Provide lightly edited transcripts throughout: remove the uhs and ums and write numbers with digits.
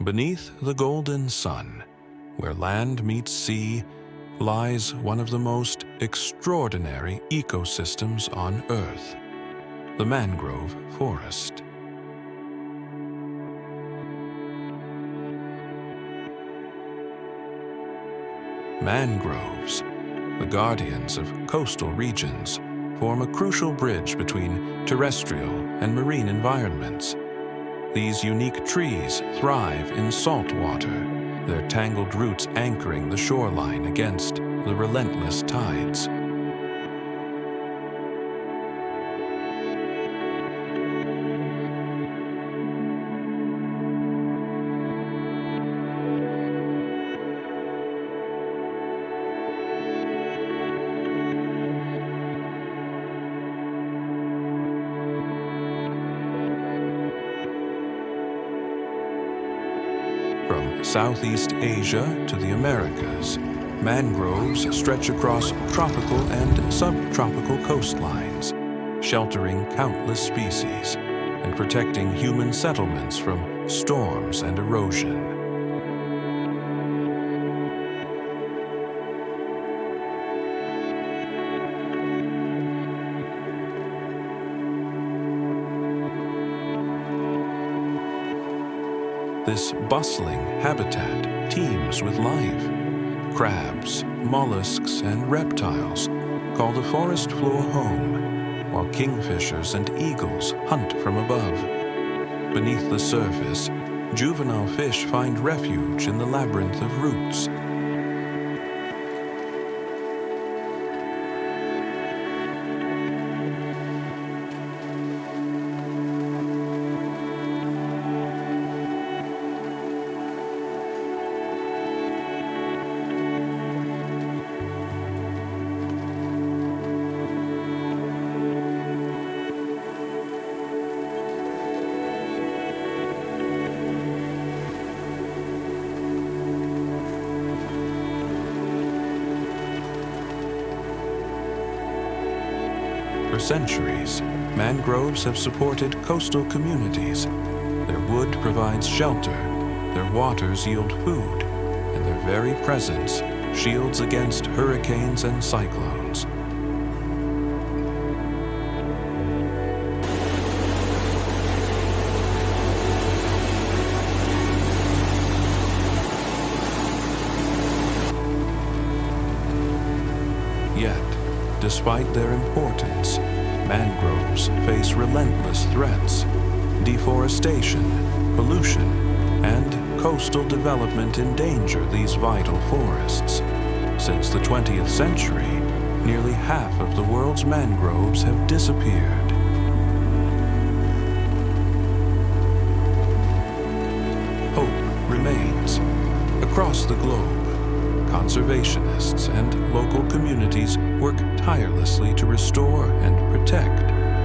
Beneath the golden sun, where land meets sea, lies one of the most extraordinary ecosystems on Earth, the mangrove forest. Mangroves, the guardians of coastal regions, form a crucial bridge between terrestrial and marine environments. These unique trees thrive in salt water, their tangled roots anchoring the shoreline against the relentless tides. From Southeast Asia to the Americas, mangroves stretch across tropical and subtropical coastlines, sheltering countless species and protecting human settlements from storms and erosion. This bustling habitat teems with life. Crabs, mollusks, and reptiles call the forest floor home, while kingfishers and eagles hunt from above. Beneath the surface, juvenile fish find refuge in the labyrinth of roots. For centuries, mangroves have supported coastal communities. Their wood provides shelter, their waters yield food, and their very presence shields against hurricanes and cyclones. Yet, despite their importance, mangroves face relentless threats. Deforestation, pollution, and coastal development endanger these vital forests. Since the 20th century, nearly half of the world's mangroves have disappeared. Hope remains. Across the globe, conservationists and local communities work tirelessly to restore and protect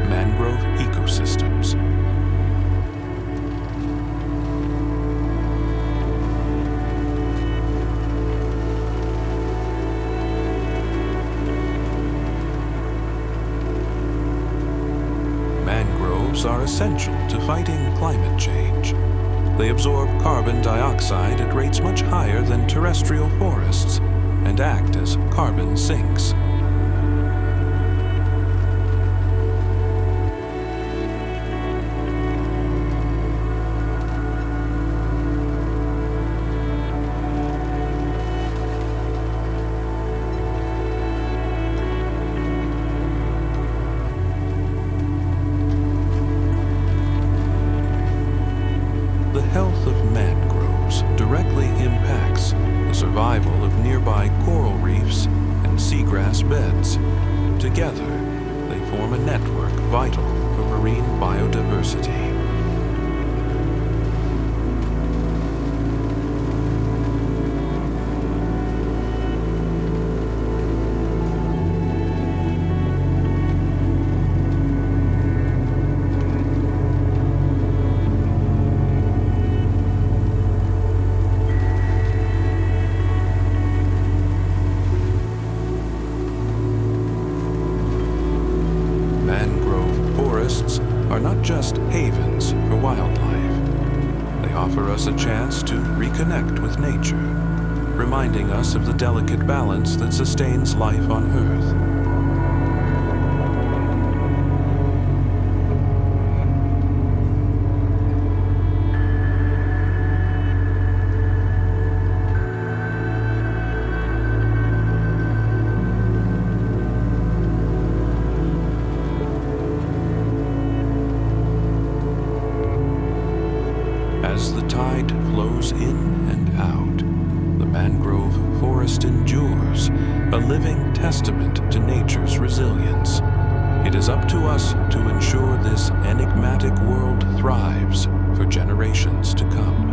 mangrove ecosystems. Mangroves are essential to fighting climate change. They absorb carbon dioxide at rates much higher than terrestrial forests and act as carbon sinks. The health of mangroves directly impacts the survival of nearby coral reefs and seagrass beds. Together, they form a network vital for marine biodiversity. Mangrove forests are not just havens reconnect with nature, reminding us of the delicate balance that sustains life on Earth. As the tide flows in and out, the mangrove forest endures, a living testament to nature's resilience. It is up to us to ensure this enigmatic world thrives for generations to come.